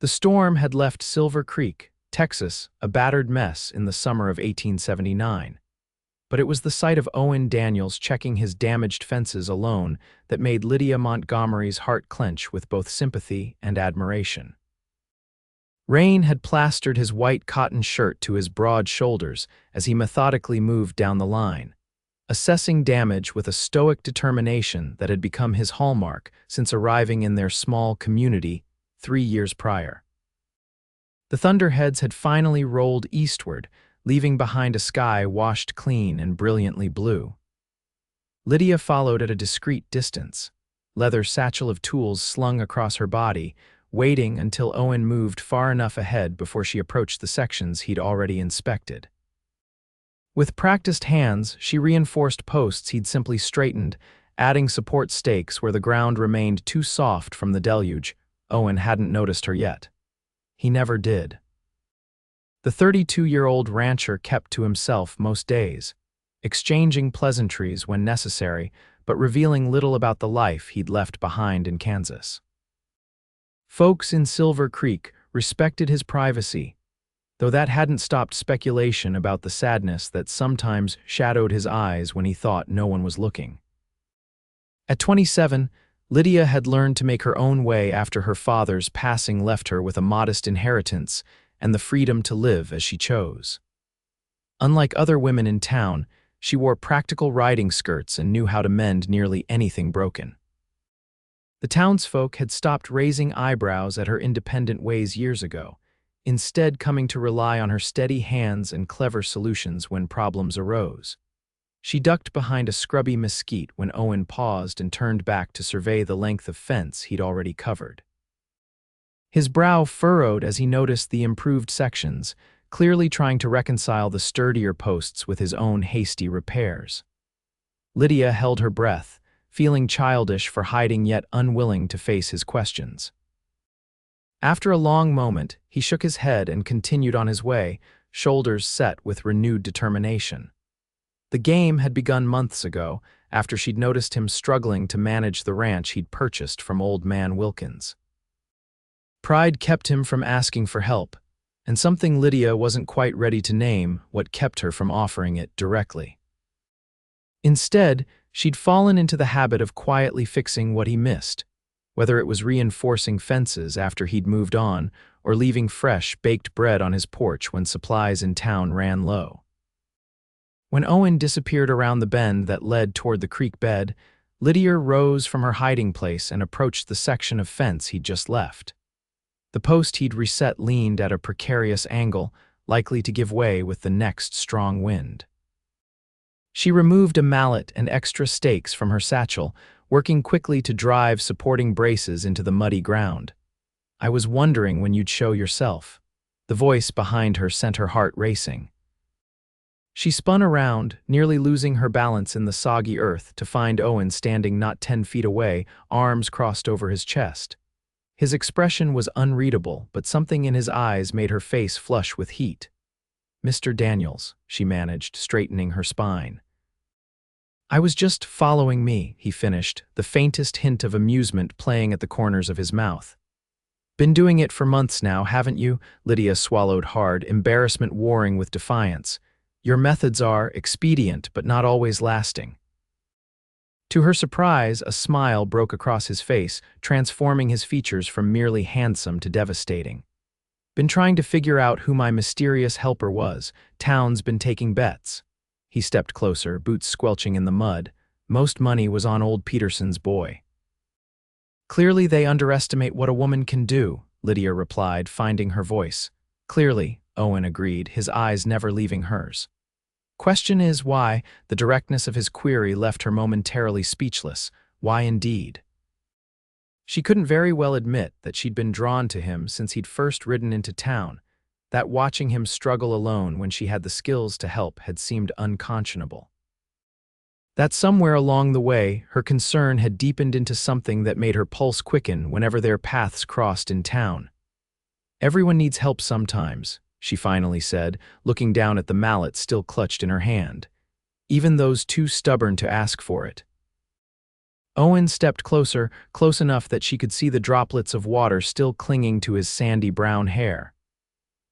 The storm had left Silver Creek, Texas, a battered mess in the summer of 1879. But it was the sight of Owen Daniels checking his damaged fences alone that made Lydia Montgomery's heart clench with both sympathy and admiration. Rain had plastered his white cotton shirt to his broad shoulders as he methodically moved down the line, assessing damage with a stoic determination that had become his hallmark since arriving in their small community 3 years prior. The thunderheads had finally rolled eastward, leaving behind a sky washed clean and brilliantly blue. Lydia followed at a discreet distance, leather satchel of tools slung across her body, waiting until Owen moved far enough ahead before she approached the sections he'd already inspected. With practiced hands, she reinforced posts he'd simply straightened, adding support stakes where the ground remained too soft from the deluge. Owen hadn't noticed her yet. He never did. The 32-year-old rancher kept to himself most days, exchanging pleasantries when necessary, but revealing little about the life he'd left behind in Kansas. Folks in Silver Creek respected his privacy, though that hadn't stopped speculation about the sadness that sometimes shadowed his eyes when he thought no one was looking. At 27, Lydia had learned to make her own way after her father's passing left her with a modest inheritance and the freedom to live as she chose. Unlike other women in town, she wore practical riding skirts and knew how to mend nearly anything broken. The townsfolk had stopped raising eyebrows at her independent ways years ago, instead coming to rely on her steady hands and clever solutions when problems arose. She ducked behind a scrubby mesquite when Owen paused and turned back to survey the length of fence he'd already covered. His brow furrowed as he noticed the improved sections, clearly trying to reconcile the sturdier posts with his own hasty repairs. Lydia held her breath, feeling childish for hiding yet unwilling to face his questions. After a long moment, he shook his head and continued on his way, shoulders set with renewed determination. The game had begun months ago, after she'd noticed him struggling to manage the ranch he'd purchased from Old Man Wilkins. Pride kept him from asking for help, and something Lydia wasn't quite ready to name what kept her from offering it directly. Instead, she'd fallen into the habit of quietly fixing what he missed, whether it was reinforcing fences after he'd moved on or leaving fresh, baked bread on his porch when supplies in town ran low. When Owen disappeared around the bend that led toward the creek bed, Lydia rose from her hiding place and approached the section of fence he'd just left. The post he'd reset leaned at a precarious angle, likely to give way with the next strong wind. She removed a mallet and extra stakes from her satchel, working quickly to drive supporting braces into the muddy ground. "I was wondering when you'd show yourself." The voice behind her sent her heart racing. She spun around, nearly losing her balance in the soggy earth, to find Owen standing not 10 feet away, arms crossed over his chest. His expression was unreadable, but something in his eyes made her face flush with heat. "Mr. Daniels," she managed, straightening her spine. "I was just following me," he finished, the faintest hint of amusement playing at the corners of his mouth. "Been doing it for months now, haven't you?" Lydia swallowed hard, embarrassment warring with defiance. "Your methods are expedient, but not always lasting." To her surprise, a smile broke across his face, transforming his features from merely handsome to devastating. "Been trying to figure out who my mysterious helper was. Town's been taking bets." He stepped closer, boots squelching in the mud. "Most money was on old Peterson's boy." "Clearly they underestimate what a woman can do," Lydia replied, finding her voice. "Clearly," Owen agreed, his eyes never leaving hers. "Question is why?" The directness of his query left her momentarily speechless. Why indeed? She couldn't very well admit that she'd been drawn to him since he'd first ridden into town, that watching him struggle alone when she had the skills to help had seemed unconscionable. That somewhere along the way, her concern had deepened into something that made her pulse quicken whenever their paths crossed in town. "Everyone needs help sometimes," she finally said, looking down at the mallet still clutched in her hand. "Even those too stubborn to ask for it." Owen stepped closer, close enough that she could see the droplets of water still clinging to his sandy brown hair.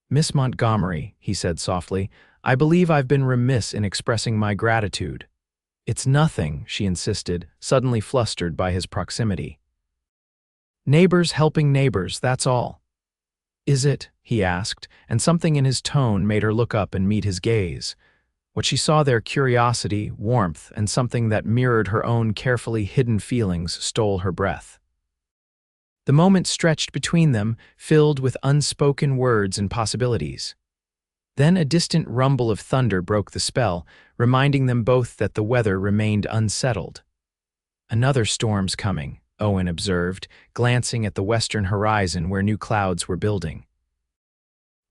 "Miss Montgomery," he said softly, "I believe I've been remiss in expressing my gratitude." "It's nothing," she insisted, suddenly flustered by his proximity. "Neighbors helping neighbors, that's all." "Is it?" he asked, and something in his tone made her look up and meet his gaze. What she saw there, curiosity, warmth, and something that mirrored her own carefully hidden feelings, stole her breath. The moment stretched between them, filled with unspoken words and possibilities. Then a distant rumble of thunder broke the spell, reminding them both that the weather remained unsettled. "Another storm's coming," Owen observed, glancing at the western horizon where new clouds were building.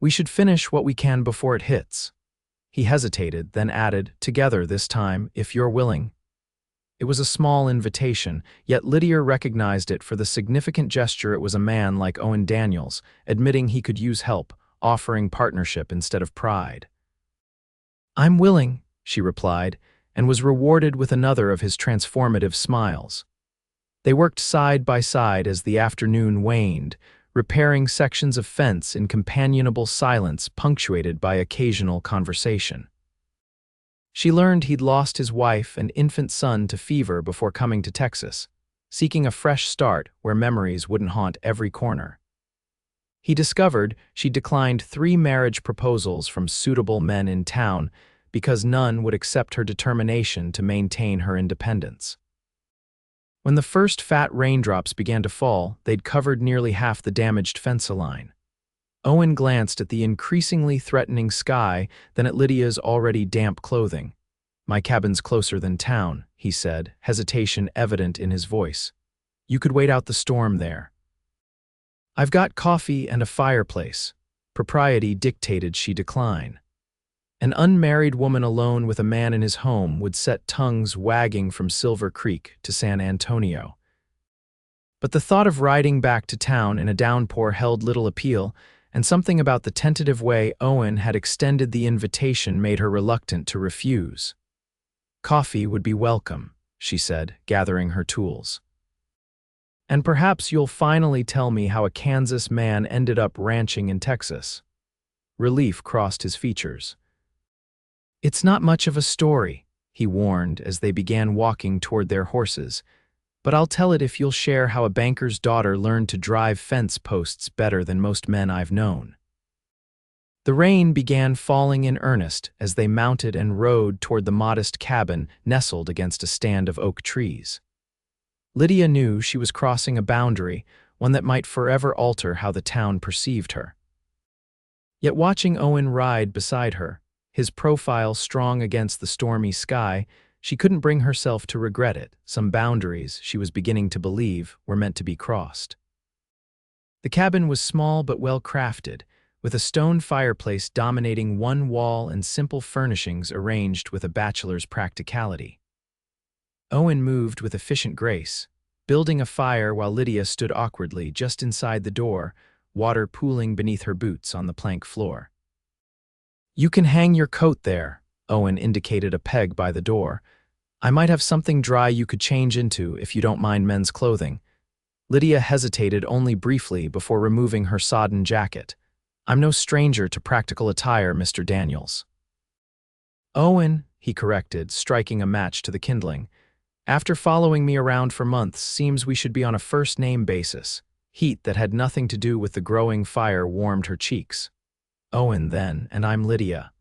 "We should finish what we can before it hits." He hesitated, then added, "Together this time, if you're willing." It was a small invitation, yet Lydia recognized it for the significant gesture. It was a man like Owen Daniels, admitting he could use help, offering partnership instead of pride. "I'm willing," she replied, and was rewarded with another of his transformative smiles. They worked side by side as the afternoon waned, repairing sections of fence in companionable silence punctuated by occasional conversation. She learned he'd lost his wife and infant son to fever before coming to Texas, seeking a fresh start where memories wouldn't haunt every corner. He discovered she'd declined 3 marriage proposals from suitable men in town because none would accept her determination to maintain her independence. When the first fat raindrops began to fall, they'd covered nearly half the damaged Fenceline. Owen glanced at the increasingly threatening sky, then at Lydia's already damp clothing. "My cabin's closer than town," he said, hesitation evident in his voice. "You could wait out the storm there." "I've got coffee and a fireplace." Propriety dictated she decline. An unmarried woman alone with a man in his home would set tongues wagging from Silver Creek to San Antonio. But the thought of riding back to town in a downpour held little appeal, and something about the tentative way Owen had extended the invitation made her reluctant to refuse. "Coffee would be welcome," she said, gathering her tools. "And perhaps you'll finally tell me how a Kansas man ended up ranching in Texas." Relief crossed his features. "It's not much of a story," he warned as they began walking toward their horses, "but I'll tell it if you'll share how a banker's daughter learned to drive fence posts better than most men I've known." The rain began falling in earnest as they mounted and rode toward the modest cabin nestled against a stand of oak trees. Lydia knew she was crossing a boundary, one that might forever alter how the town perceived her. Yet watching Owen ride beside her, his profile strong against the stormy sky, she couldn't bring herself to regret it. Some boundaries, she was beginning to believe, were meant to be crossed. The cabin was small but well crafted, with a stone fireplace dominating one wall and simple furnishings arranged with a bachelor's practicality. Owen moved with efficient grace, building a fire while Lydia stood awkwardly just inside the door, water pooling beneath her boots on the plank floor. "You can hang your coat there," Owen indicated a peg by the door. "I might have something dry you could change into if you don't mind men's clothing." Lydia hesitated only briefly before removing her sodden jacket. "I'm no stranger to practical attire, Mr. Daniels." "Owen," he corrected, striking a match to the kindling. "After following me around for months, seems we should be on a first-name basis." Heat that had nothing to do with the growing fire warmed her cheeks. "Owen, then, and I'm Lydia."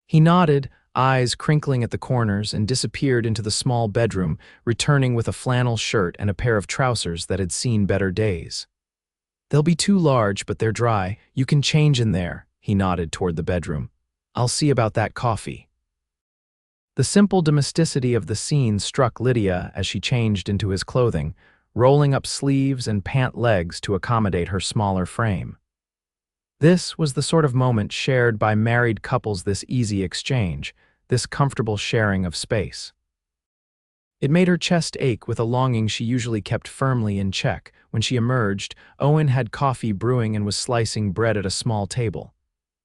He nodded, eyes crinkling at the corners, and disappeared into the small bedroom, returning with a flannel shirt and a pair of trousers that had seen better days. "They'll be too large, but they're dry. You can change in there," he nodded toward the bedroom. "I'll see about that coffee." The simple domesticity of the scene struck Lydia as she changed into his clothing, rolling up sleeves and pant legs to accommodate her smaller frame. This was the sort of moment shared by married couples, this easy exchange, this comfortable sharing of space. It made her chest ache with a longing she usually kept firmly in check. When she emerged, Owen had coffee brewing and was slicing bread at a small table.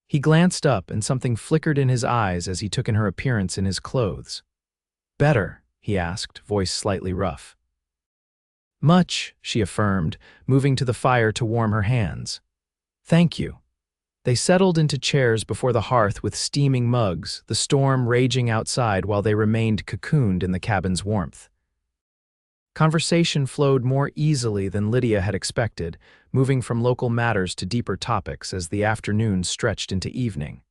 He glanced up and something flickered in his eyes as he took in her appearance in his clothes. "Better," he asked, voice slightly rough. Much, she affirmed, moving to the fire to warm her hands. Thank you. They settled into chairs before the hearth with steaming mugs, the storm raging outside while they remained cocooned in the cabin's warmth. Conversation flowed more easily than Lydia had expected, moving from local matters to deeper topics as the afternoon stretched into evening.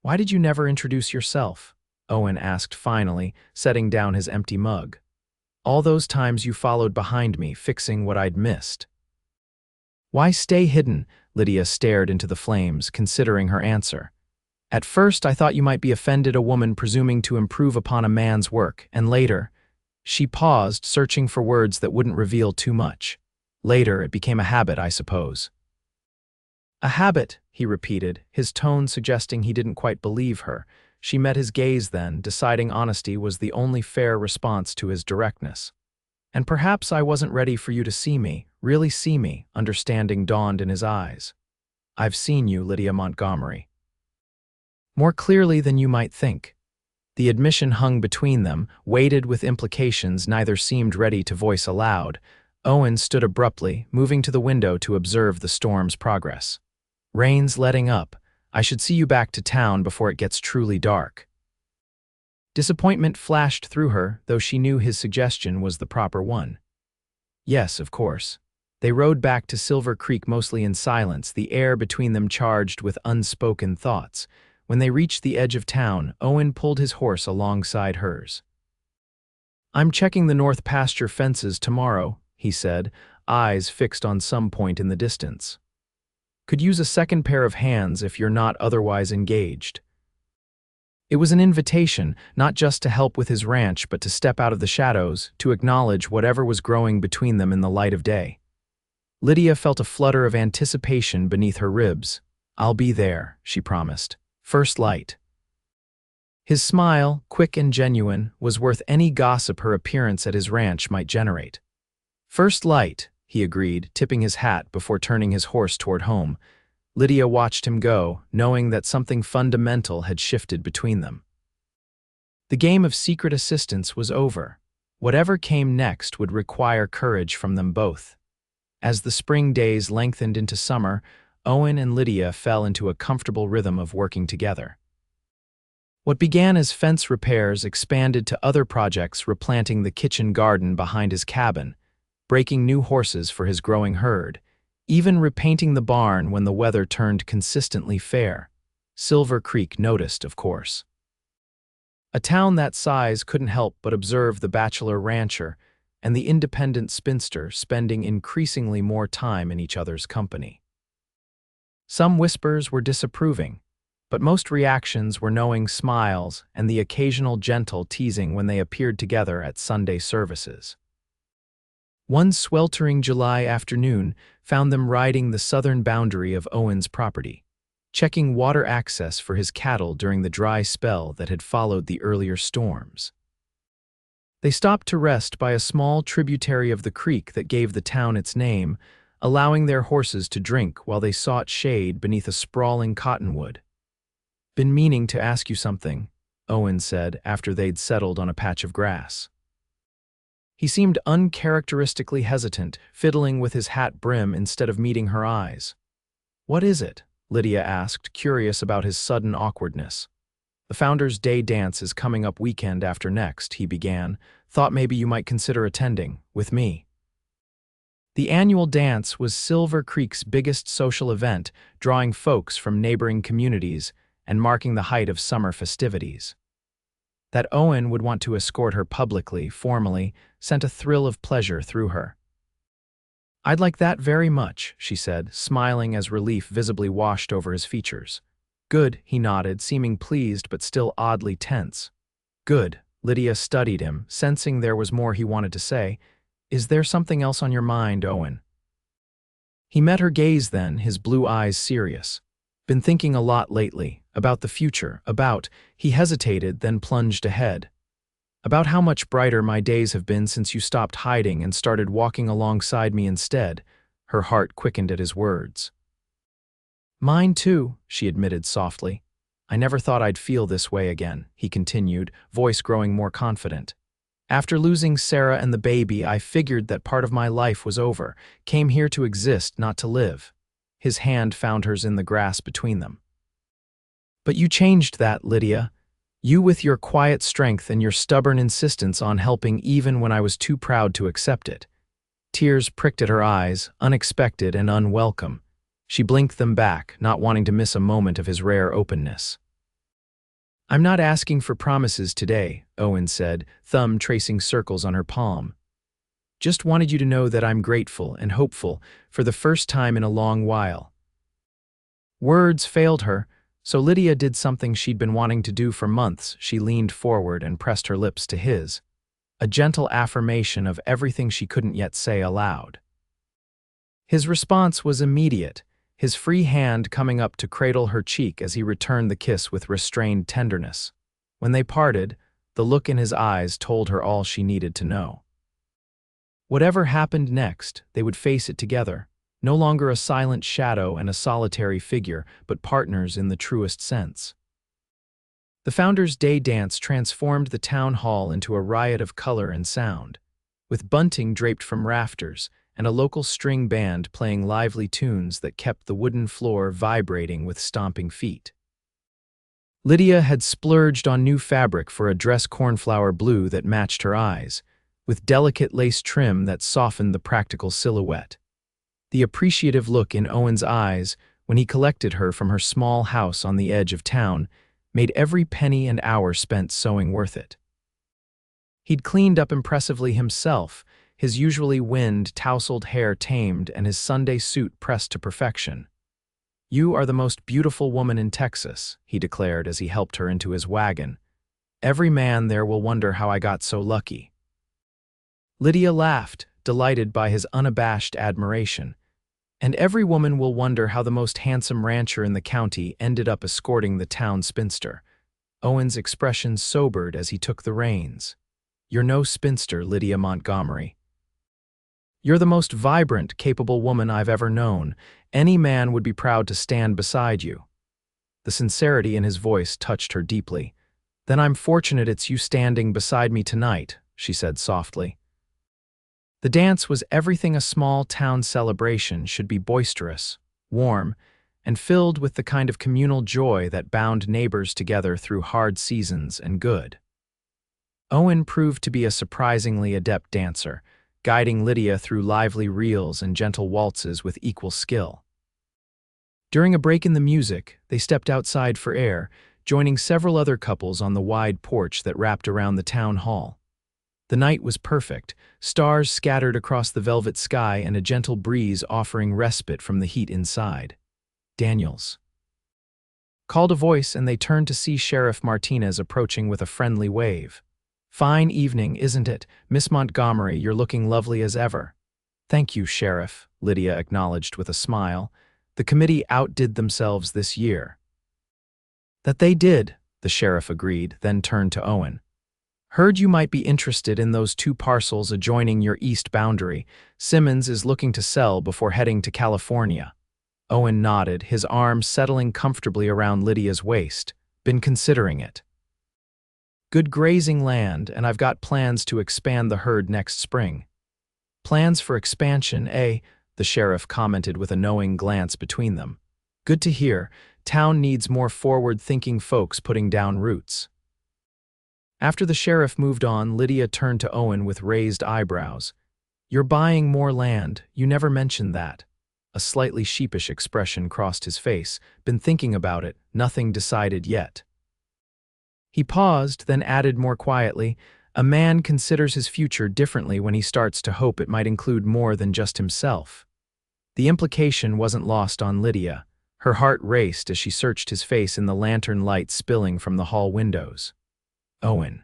Why did you never introduce yourself? Owen asked finally, setting down his empty mug. All those times you followed behind me, fixing what I'd missed. Why stay hidden? Lydia stared into the flames, considering her answer. At first, I thought you might be offended a woman presuming to improve upon a man's work, and later, she paused, searching for words that wouldn't reveal too much. Later, it became a habit, I suppose. A habit, he repeated, his tone suggesting he didn't quite believe her. She met his gaze then, deciding honesty was the only fair response to his directness. And perhaps I wasn't ready for you to see me, really see me, understanding dawned in his eyes. I've seen you, Lydia Montgomery. More clearly than you might think. The admission hung between them, weighted with implications neither seemed ready to voice aloud. Owen stood abruptly, moving to the window to observe the storm's progress. Rain's letting up. I should see you back to town before it gets truly dark. Disappointment flashed through her, though she knew his suggestion was the proper one. Yes, of course. They rode back to Silver Creek mostly in silence, the air between them charged with unspoken thoughts. When they reached the edge of town, Owen pulled his horse alongside hers. I'm checking the north pasture fences tomorrow, he said, eyes fixed on some point in the distance. Could use a second pair of hands if you're not otherwise engaged. It was an invitation, not just to help with his ranch, but to step out of the shadows, to acknowledge whatever was growing between them in the light of day. Lydia felt a flutter of anticipation beneath her ribs. I'll be there, she promised. First light. His smile, quick and genuine, was worth any gossip her appearance at his ranch might generate. First light, he agreed, tipping his hat before turning his horse toward home. Lydia watched him go, knowing that something fundamental had shifted between them. The game of secret assistance was over. Whatever came next would require courage from them both. As the spring days lengthened into summer, Owen and Lydia fell into a comfortable rhythm of working together. What began as fence repairs expanded to other projects, replanting the kitchen garden behind his cabin, breaking new horses for his growing herd, even repainting the barn when the weather turned consistently fair. Silver Creek noticed, of course. A town that size couldn't help but observe the bachelor rancher and the independent spinster spending increasingly more time in each other's company. Some whispers were disapproving, but most reactions were knowing smiles and the occasional gentle teasing when they appeared together at Sunday services. One sweltering July afternoon found them riding the southern boundary of Owen's property, checking water access for his cattle during the dry spell that had followed the earlier storms. They stopped to rest by a small tributary of the creek that gave the town its name, allowing their horses to drink while they sought shade beneath a sprawling cottonwood. Been meaning to ask you something, Owen said after they'd settled on a patch of grass. He seemed uncharacteristically hesitant, fiddling with his hat brim instead of meeting her eyes. What is it? Lydia asked, curious about his sudden awkwardness. The Founders' Day dance is coming up weekend after next, he began. Thought maybe you might consider attending, with me. The annual dance was Silver Creek's biggest social event, drawing folks from neighboring communities and marking the height of summer festivities. That Owen would want to escort her publicly, formally, sent a thrill of pleasure through her. I'd like that very much, she said, smiling as relief visibly washed over his features. Good, he nodded, seeming pleased but still oddly tense. Good, Lydia studied him, sensing there was more he wanted to say. Is there something else on your mind, Owen? He met her gaze then, his blue eyes serious. Been thinking a lot lately, about the future, he hesitated, then plunged ahead. About how much brighter my days have been since you stopped hiding and started walking alongside me instead. Her heart quickened at his words. Mine too, she admitted softly. I never thought I'd feel this way again, he continued, voice growing more confident. After losing Sarah and the baby, I figured that part of my life was over, came here to exist, not to live. His hand found hers in the grass between them. But you changed that, Lydia. You with your quiet strength and your stubborn insistence on helping even when I was too proud to accept it. Tears pricked at her eyes, unexpected and unwelcome. She blinked them back, not wanting to miss a moment of his rare openness. I'm not asking for promises today, Owen said, thumb tracing circles on her palm. Just wanted you to know that I'm grateful and hopeful for the first time in a long while. Words failed her, so Lydia did something she'd been wanting to do for months. She leaned forward and pressed her lips to his, a gentle affirmation of everything she couldn't yet say aloud. His response was immediate, his free hand coming up to cradle her cheek as he returned the kiss with restrained tenderness. When they parted, the look in his eyes told her all she needed to know. Whatever happened next, they would face it together, no longer a silent shadow and a solitary figure, but partners in the truest sense. The Founders' Day dance transformed the town hall into a riot of color and sound, with bunting draped from rafters and a local string band playing lively tunes that kept the wooden floor vibrating with stomping feet. Lydia had splurged on new fabric for a dress cornflower blue that matched her eyes, with delicate lace trim that softened the practical silhouette. The appreciative look in Owen's eyes when he collected her from her small house on the edge of town made every penny and hour spent sewing worth it. He'd cleaned up impressively himself, his usually tousled hair tamed and his Sunday suit pressed to perfection. You are the most beautiful woman in Texas, he declared as he helped her into his wagon. Every man there will wonder how I got so lucky. Lydia laughed, delighted by his unabashed admiration. And every woman will wonder how the most handsome rancher in the county ended up escorting the town spinster. Owen's expression sobered as he took the reins. You're no spinster, Lydia Montgomery. You're the most vibrant, capable woman I've ever known. Any man would be proud to stand beside you. The sincerity in his voice touched her deeply. Then I'm fortunate it's you standing beside me tonight, she said softly. The dance was everything a small town celebration should be: boisterous, warm, and filled with the kind of communal joy that bound neighbors together through hard seasons and good. Owen proved to be a surprisingly adept dancer, guiding Lydia through lively reels and gentle waltzes with equal skill. During a break in the music, they stepped outside for air, joining several other couples on the wide porch that wrapped around the town hall. The night was perfect, stars scattered across the velvet sky and a gentle breeze offering respite from the heat inside. Daniels called a voice, and they turned to see Sheriff Martinez approaching with a friendly wave. Fine evening, isn't it, Miss Montgomery? You're looking lovely as ever. Thank you, Sheriff, Lydia acknowledged with a smile. The committee outdid themselves this year. That they did, the sheriff agreed, then turned to Owen. Heard you might be interested in those 2 parcels adjoining your east boundary. Simmons is looking to sell before heading to California. Owen nodded, his arm settling comfortably around Lydia's waist. Been considering it. Good grazing land, and I've got plans to expand the herd next spring. Plans for expansion, eh? The sheriff commented with a knowing glance between them. Good to hear. Town needs more forward-thinking folks putting down roots. After the sheriff moved on, Lydia turned to Owen with raised eyebrows. You're buying more land. You never mentioned that. A slightly sheepish expression crossed his face. Been thinking about it. Nothing decided yet. He paused, then added more quietly, a man considers his future differently when he starts to hope it might include more than just himself. The implication wasn't lost on Lydia. Her heart raced as she searched his face in the lantern light spilling from the hall windows. Owen.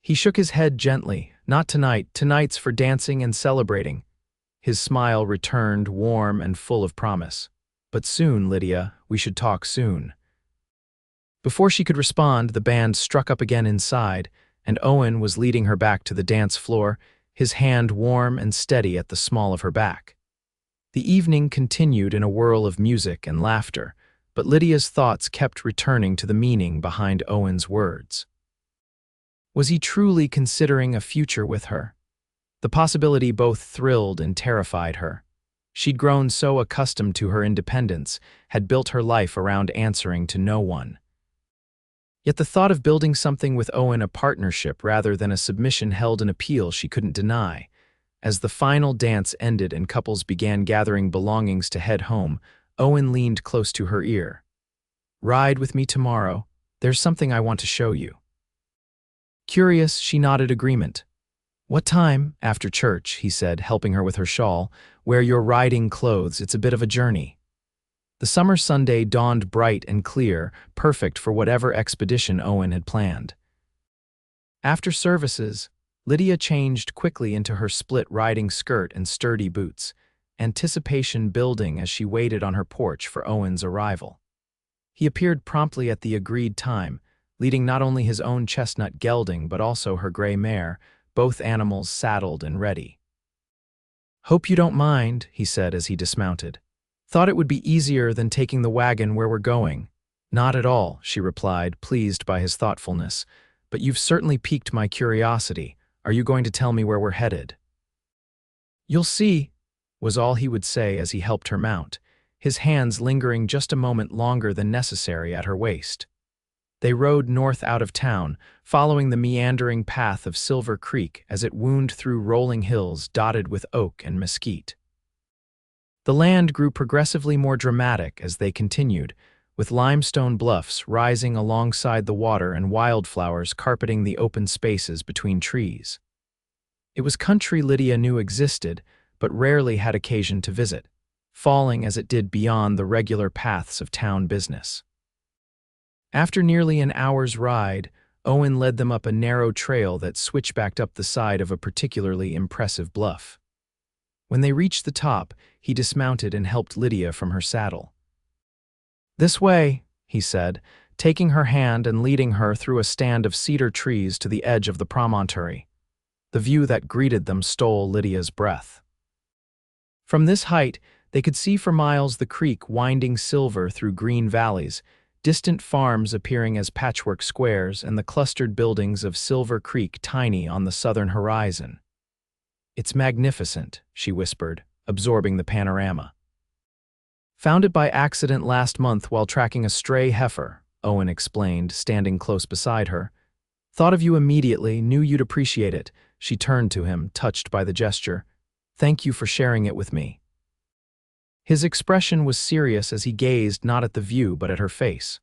He shook his head gently. Not tonight. Tonight's for dancing and celebrating. His smile returned, warm and full of promise. But soon, Lydia, we should talk soon. Before she could respond, the band struck up again inside, and Owen was leading her back to the dance floor, his hand warm and steady at the small of her back. The evening continued in a whirl of music and laughter, but Lydia's thoughts kept returning to the meaning behind Owen's words. Was he truly considering a future with her? The possibility both thrilled and terrified her. She'd grown so accustomed to her independence, had built her life around answering to no one. Yet the thought of building something with Owen, a partnership rather than a submission, held an appeal she couldn't deny. As the final dance ended and couples began gathering belongings to head home, Owen leaned close to her ear. "Ride with me tomorrow. There's something I want to show you." Curious, she nodded agreement. "What time?" "After church," he said, helping her with her shawl. "Wear your riding clothes, it's a bit of a journey." The summer Sunday dawned bright and clear, perfect for whatever expedition Owen had planned. After services, Lydia changed quickly into her split riding skirt and sturdy boots, anticipation building as she waited on her porch for Owen's arrival. He appeared promptly at the agreed time, leading not only his own chestnut gelding but also her gray mare, both animals saddled and ready. "Hope you don't mind," he said as he dismounted. "Thought it would be easier than taking the wagon where we're going." "Not at all," she replied, pleased by his thoughtfulness. "But you've certainly piqued my curiosity. Are you going to tell me where we're headed?" "You'll see," was all he would say as he helped her mount, his hands lingering just a moment longer than necessary at her waist. They rode north out of town, following the meandering path of Silver Creek as it wound through rolling hills dotted with oak and mesquite. The land grew progressively more dramatic as they continued, with limestone bluffs rising alongside the water and wildflowers carpeting the open spaces between trees. It was country Lydia knew existed, but rarely had occasion to visit, falling as it did beyond the regular paths of town business. After nearly an hour's ride, Owen led them up a narrow trail that switchbacked up the side of a particularly impressive bluff. When they reached the top, he dismounted and helped Lydia from her saddle. "This way," he said, taking her hand and leading her through a stand of cedar trees to the edge of the promontory. The view that greeted them stole Lydia's breath. From this height, they could see for miles the creek winding silver through green valleys, distant farms appearing as patchwork squares, and the clustered buildings of Silver Creek tiny on the southern horizon. "It's magnificent," she whispered, absorbing the panorama. "Found it by accident last month while tracking a stray heifer," Owen explained, standing close beside her. "Thought of you immediately, knew you'd appreciate it." She turned to him, touched by the gesture. "Thank you for sharing it with me." His expression was serious as he gazed not at the view but at her face.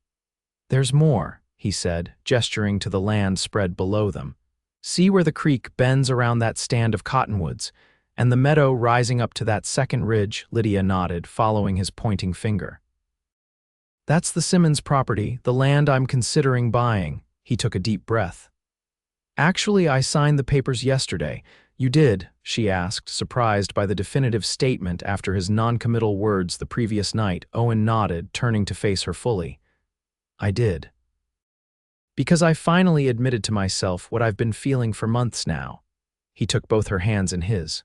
"There's more," he said, gesturing to the land spread below them. "See where the creek bends around that stand of cottonwoods, and the meadow rising up to that second ridge?" Lydia nodded, following his pointing finger. "That's the Simmons property, the land I'm considering buying." He took a deep breath. "Actually, I signed the papers yesterday." "You did?" she asked, surprised by the definitive statement after his noncommittal words the previous night. Owen nodded, turning to face her fully. "I did. Because I finally admitted to myself what I've been feeling for months now." He took both her hands in his.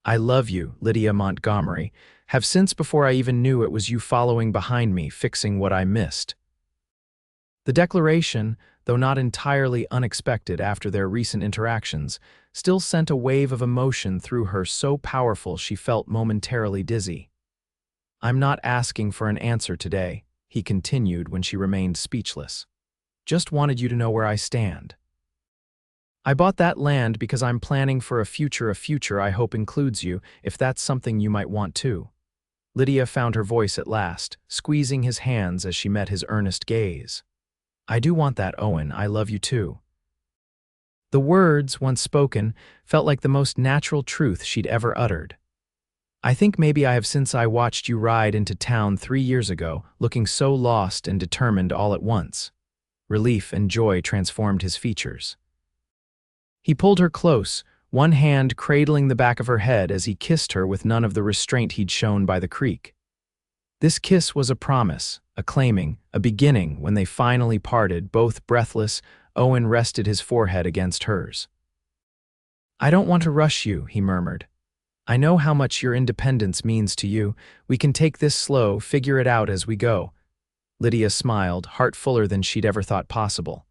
"I love you, Lydia Montgomery. Have since before I even knew it was you following behind me, fixing what I missed." The declaration, though not entirely unexpected after their recent interactions, still sent a wave of emotion through her so powerful she felt momentarily dizzy. "I'm not asking for an answer today," he continued when she remained speechless. "Just wanted you to know where I stand. I bought that land because I'm planning for a future I hope includes you, if that's something you might want too." Lydia found her voice at last, squeezing his hands as she met his earnest gaze. "I do want that, Owen. I love you too." The words, once spoken, felt like the most natural truth she'd ever uttered. "I think maybe I have since I watched you ride into town 3 years ago, looking so lost and determined all at once." Relief and joy transformed his features. He pulled her close, one hand cradling the back of her head as he kissed her with none of the restraint he'd shown by the creek. This kiss was a promise, a claiming, a beginning. When they finally parted, both breathless, Owen rested his forehead against hers. "I don't want to rush you," he murmured. "I know how much your independence means to you. We can take this slow, figure it out as we go." Lydia smiled, heart fuller than she'd ever thought possible.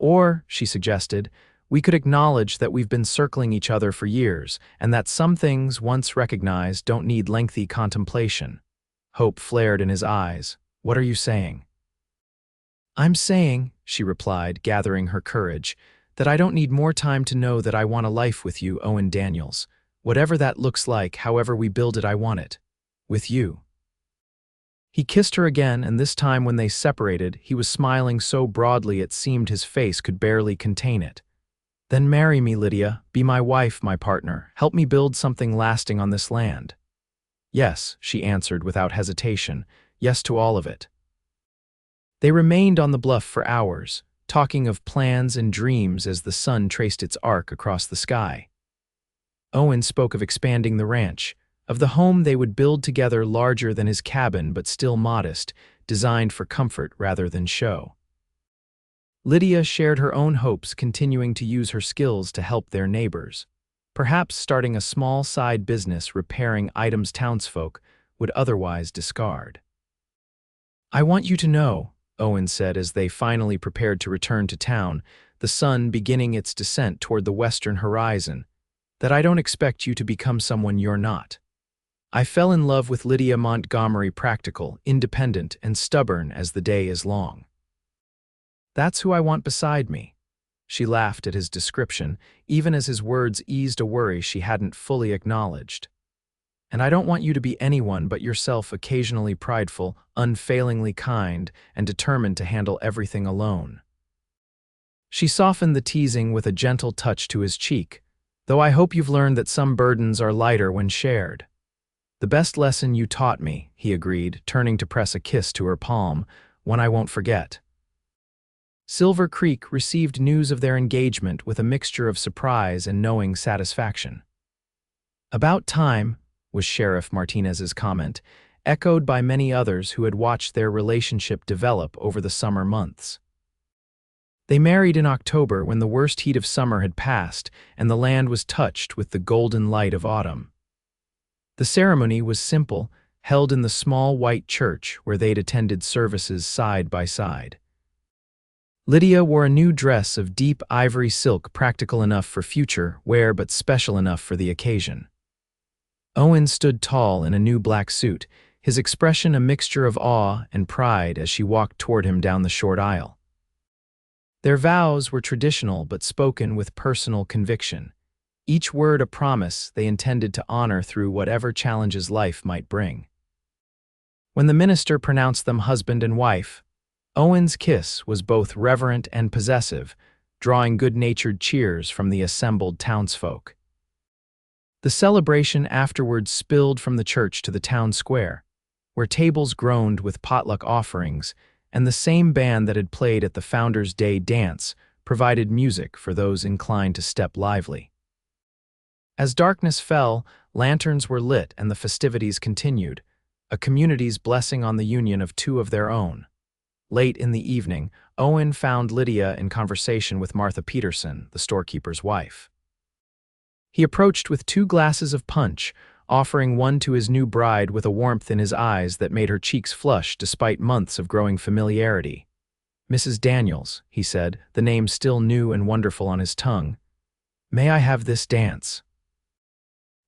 Or, she suggested, we could acknowledge that we've been circling each other for years and that some things once recognized don't need lengthy contemplation. Hope flared in his eyes. What are you saying? I'm saying, she replied, gathering her courage, that I don't need more time to know that I want a life with you, Owen Daniels. Whatever that looks like, however we build it, I want it. With you. He kissed her again, and this time when they separated, he was smiling so broadly it seemed his face could barely contain it. Then marry me, Lydia. Be my wife, my partner. Help me build something lasting on this land. Yes, she answered without hesitation. Yes to all of it. They remained on the bluff for hours, talking of plans and dreams as the sun traced its arc across the sky. Owen spoke of expanding the ranch, of the home they would build together larger than his cabin but still modest, designed for comfort rather than show. Lydia shared her own hopes, continuing to use her skills to help their neighbors, perhaps starting a small side business repairing items townsfolk would otherwise discard. I want you to know, Owen said as they finally prepared to return to town, the sun beginning its descent toward the western horizon, that I don't expect you to become someone you're not. I fell in love with Lydia Montgomery, practical, independent, and stubborn as the day is long. That's who I want beside me. She laughed at his description, even as his words eased a worry she hadn't fully acknowledged. And I don't want you to be anyone but yourself, occasionally prideful, unfailingly kind, and determined to handle everything alone. She softened the teasing with a gentle touch to his cheek, though I hope you've learned that some burdens are lighter when shared. The best lesson you taught me, he agreed, turning to press a kiss to her palm, one I won't forget. Silver Creek received news of their engagement with a mixture of surprise and knowing satisfaction. About time, was Sheriff Martinez's comment, echoed by many others who had watched their relationship develop over the summer months. They married in October when the worst heat of summer had passed and the land was touched with the golden light of autumn. The ceremony was simple, held in the small white church where they'd attended services side by side. Lydia wore a new dress of deep ivory silk, practical enough for future wear but special enough for the occasion. Owen stood tall in a new black suit, his expression a mixture of awe and pride as she walked toward him down the short aisle. Their vows were traditional but spoken with personal conviction, each word a promise they intended to honor through whatever challenges life might bring. When the minister pronounced them husband and wife, Owen's kiss was both reverent and possessive, drawing good-natured cheers from the assembled townsfolk. The celebration afterwards spilled from the church to the town square, where tables groaned with potluck offerings, and the same band that had played at the Founders' Day dance provided music for those inclined to step lively. As darkness fell, lanterns were lit and the festivities continued, a community's blessing on the union of two of their own. Late in the evening, Owen found Lydia in conversation with Martha Peterson, the storekeeper's wife. He approached with 2 glasses of punch, offering one to his new bride with a warmth in his eyes that made her cheeks flush despite months of growing familiarity. Mrs. Daniels, he said, the name still new and wonderful on his tongue. May I have this dance?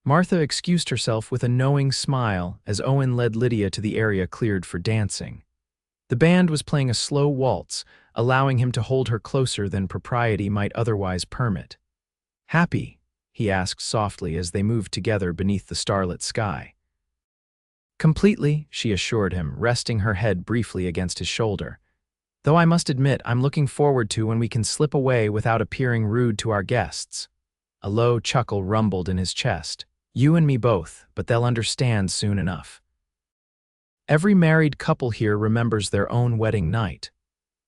Martha excused herself with a knowing smile as Owen led Lydia to the area cleared for dancing. The band was playing a slow waltz, allowing him to hold her closer than propriety might otherwise permit. Happy? He asked softly as they moved together beneath the starlit sky. Completely, she assured him, resting her head briefly against his shoulder. Though I must admit I'm looking forward to when we can slip away without appearing rude to our guests. A low chuckle rumbled in his chest. You and me both, but they'll understand soon enough. Every married couple here remembers their own wedding night.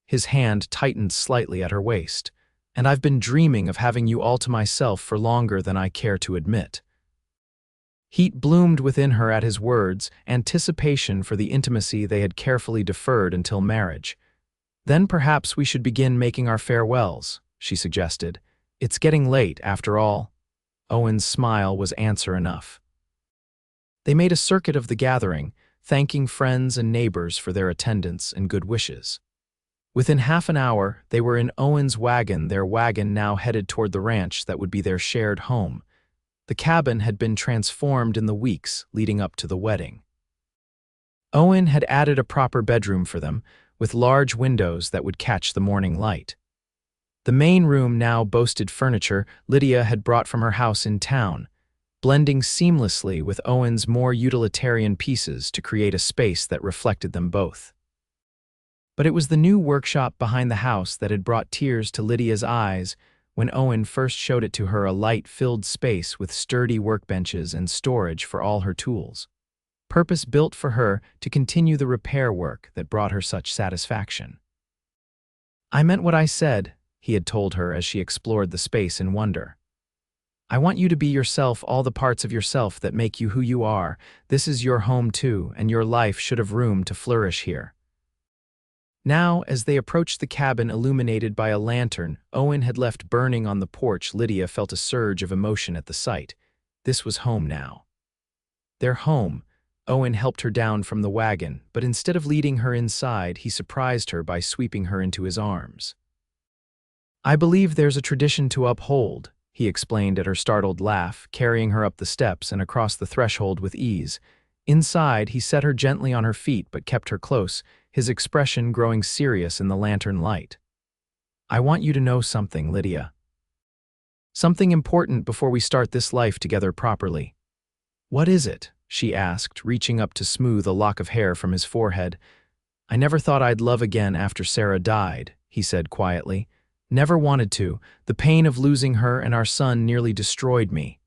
His hand tightened slightly at her waist. And I've been dreaming of having you all to myself for longer than I care to admit. Heat bloomed within her at his words, anticipation for the intimacy they had carefully deferred until marriage. Then perhaps we should begin making our farewells, she suggested. It's getting late, after all. Owen's smile was answer enough. They made a circuit of the gathering, thanking friends and neighbors for their attendance and good wishes. Within half an hour, they were in Owen's wagon, their wagon now headed toward the ranch that would be their shared home. The cabin had been transformed in the weeks leading up to the wedding. Owen had added a proper bedroom for them, with large windows that would catch the morning light. The main room now boasted furniture Lydia had brought from her house in town, blending seamlessly with Owen's more utilitarian pieces to create a space that reflected them both. But it was the new workshop behind the house that had brought tears to Lydia's eyes when Owen first showed it to her, a light-filled space with sturdy workbenches and storage for all her tools. Purpose-built for her to continue the repair work that brought her such satisfaction. "I meant what I said," he had told her as she explored the space in wonder. "I want you to be yourself, all the parts of yourself that make you who you are. This is your home too, and your life should have room to flourish here." Now, as they approached the cabin illuminated by a lantern Owen had left burning on the porch, Lydia felt a surge of emotion at the sight. This was home now. Their home. Owen helped her down from the wagon, but instead of leading her inside, he surprised her by sweeping her into his arms. "I believe there's a tradition to uphold," he explained at her startled laugh, carrying her up the steps and across the threshold with ease. Inside, he set her gently on her feet but kept her close, his expression growing serious in the lantern light. "I want you to know something, Lydia. Something important before we start this life together properly." "What is it?" she asked, reaching up to smooth a lock of hair from his forehead. "I never thought I'd love again after Sarah died," he said quietly. "Never wanted to. The pain of losing her and our son nearly destroyed me."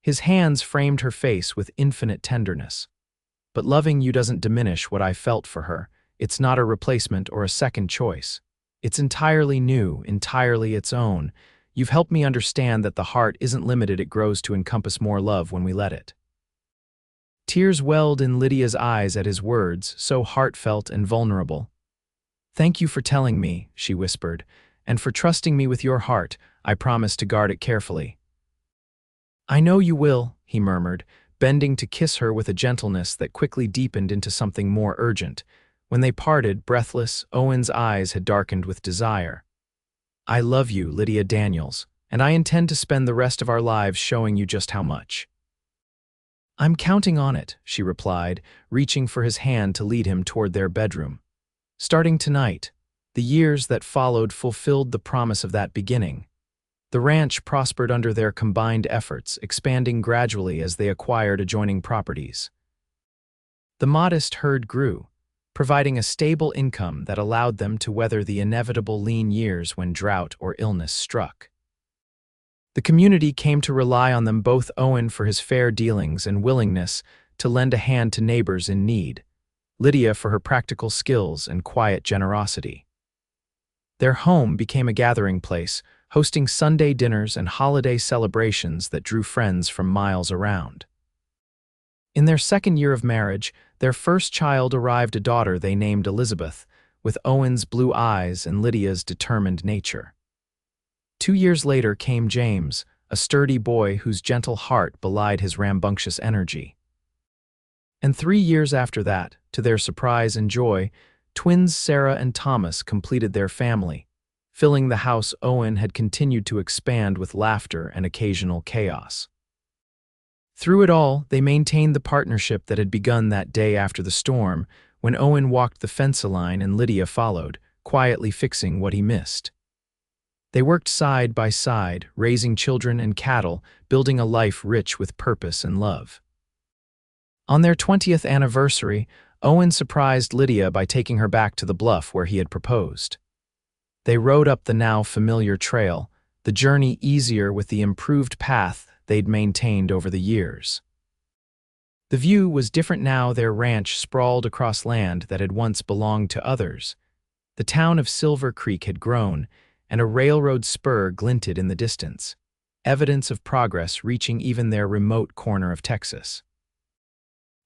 His hands framed her face with infinite tenderness. "But loving you doesn't diminish what I felt for her. It's not a replacement or a second choice. It's entirely new, entirely its own. You've helped me understand that the heart isn't limited, it grows to encompass more love when we let it." Tears welled in Lydia's eyes at his words, so heartfelt and vulnerable. "Thank you for telling me," she whispered, "and for trusting me with your heart. I promise to guard it carefully." "I know you will," he murmured, bending to kiss her with a gentleness that quickly deepened into something more urgent. When they parted, breathless, Owen's eyes had darkened with desire. "I love you, Lydia Daniels, and I intend to spend the rest of our lives showing you just how much." "I'm counting on it," she replied, reaching for his hand to lead him toward their bedroom. Starting tonight, the years that followed fulfilled the promise of that beginning. The ranch prospered under their combined efforts, expanding gradually as they acquired adjoining properties. The modest herd grew, providing a stable income that allowed them to weather the inevitable lean years when drought or illness struck. The community came to rely on them, both Owen for his fair dealings and willingness to lend a hand to neighbors in need, Lydia for her practical skills and quiet generosity. Their home became a gathering place, hosting Sunday dinners and holiday celebrations that drew friends from miles around. In their second year of marriage, their first child arrived, a daughter they named Elizabeth, with Owen's blue eyes and Lydia's determined nature. 2 years later came James, a sturdy boy whose gentle heart belied his rambunctious energy. And 3 years after that, to their surprise and joy, twins Sarah and Thomas completed their family, filling the house Owen had continued to expand with laughter and occasional chaos. Through it all, they maintained the partnership that had begun that day after the storm, when Owen walked the Fenceline and Lydia followed, quietly fixing what he missed. They worked side by side, raising children and cattle, building a life rich with purpose and love. On their 20th anniversary, Owen surprised Lydia by taking her back to the bluff where he had proposed. They rode up the now familiar trail, the journey easier with the improved path they'd maintained over the years. The view was different now. Their ranch sprawled across land that had once belonged to others. The town of Silver Creek had grown, and a railroad spur glinted in the distance, evidence of progress reaching even their remote corner of Texas.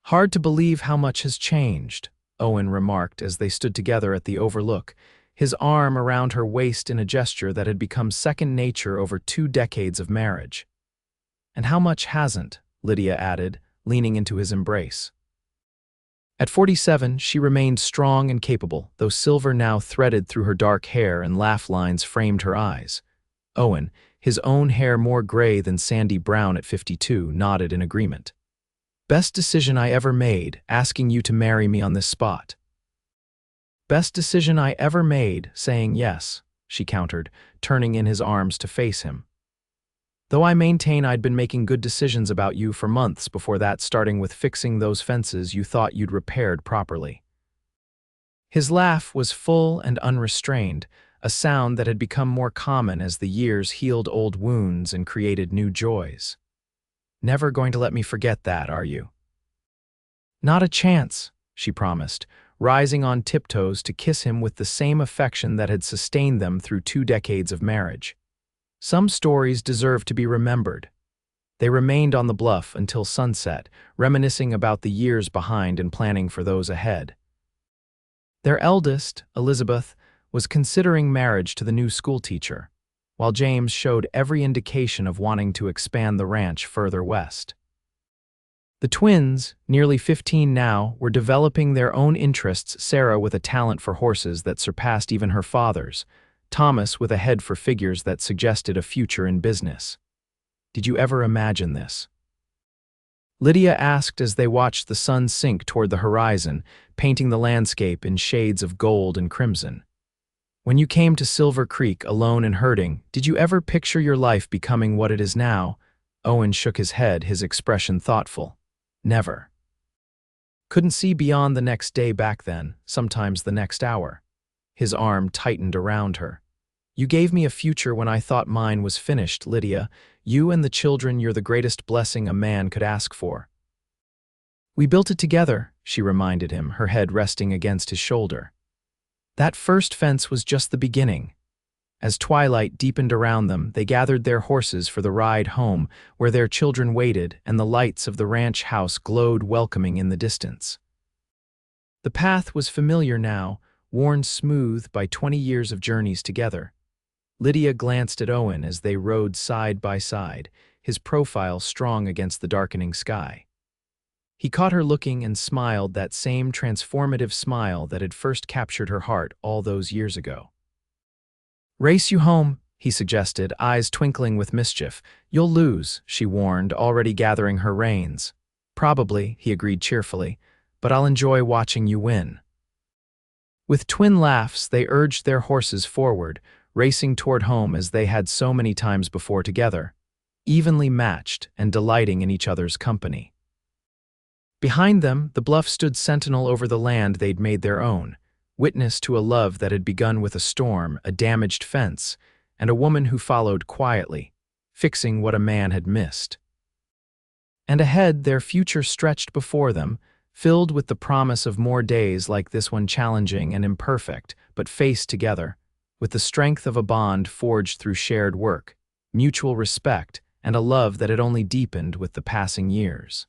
"Hard to believe how much has changed," Owen remarked as they stood together at the overlook, his arm around her waist in a gesture that had become second nature over 2 decades of marriage. "And how much hasn't?" Lydia added, leaning into his embrace. At 47, she remained strong and capable, though silver now threaded through her dark hair and laugh lines framed her eyes. Owen, his own hair more gray than sandy brown at 52, nodded in agreement. Best decision I ever made, asking you to marry me on this spot. Best decision I ever made, saying yes, she countered, turning in his arms to face him. Though I maintain I'd been making good decisions about you for months before that, starting with fixing those fences you thought you'd repaired properly. His laugh was full and unrestrained, a sound that had become more common as the years healed old wounds and created new joys. Never going to let me forget that, are you? Not a chance, she promised, rising on tiptoes to kiss him with the same affection that had sustained them through 2 decades of marriage. Some stories deserve to be remembered. They remained on the bluff until sunset, reminiscing about the years behind and planning for those ahead. Their eldest, Elizabeth, was considering marriage to the new schoolteacher, while James showed every indication of wanting to expand the ranch further west. The twins, nearly 15 now, were developing their own interests, Sarah with a talent for horses that surpassed even her father's, Thomas with a head for figures that suggested a future in business. Did you ever imagine this? Lydia asked as they watched the sun sink toward the horizon, painting the landscape in shades of gold and crimson. When you came to Silver Creek alone and hurting, did you ever picture your life becoming what it is now? Owen shook his head, his expression thoughtful. Never. Couldn't see beyond the next day back then, sometimes the next hour. His arm tightened around her. You gave me a future when I thought mine was finished, Lydia. You and the children, you're the greatest blessing a man could ask for. We built it together, she reminded him, her head resting against his shoulder. That first fence was just the beginning. As twilight deepened around them, they gathered their horses for the ride home, where their children waited and the lights of the ranch house glowed welcoming in the distance. The path was familiar now, worn smooth by 20 years of journeys together. Lydia glanced at Owen as they rode side by side, his profile strong against the darkening sky. He caught her looking and smiled, that same transformative smile that had first captured her heart all those years ago. Race you home, he suggested, eyes twinkling with mischief. You'll lose, she warned, already gathering her reins. Probably, he agreed cheerfully, but I'll enjoy watching you win. With twin laughs, they urged their horses forward, racing toward home as they had so many times before together, evenly matched and delighting in each other's company. Behind them, the bluff stood sentinel over the land they'd made their own, witness to a love that had begun with a storm, a damaged fence, and a woman who followed quietly, fixing what a man had missed. And ahead, their future stretched before them, filled with the promise of more days like this one, challenging and imperfect, but faced together, with the strength of a bond forged through shared work, mutual respect, and a love that had only deepened with the passing years.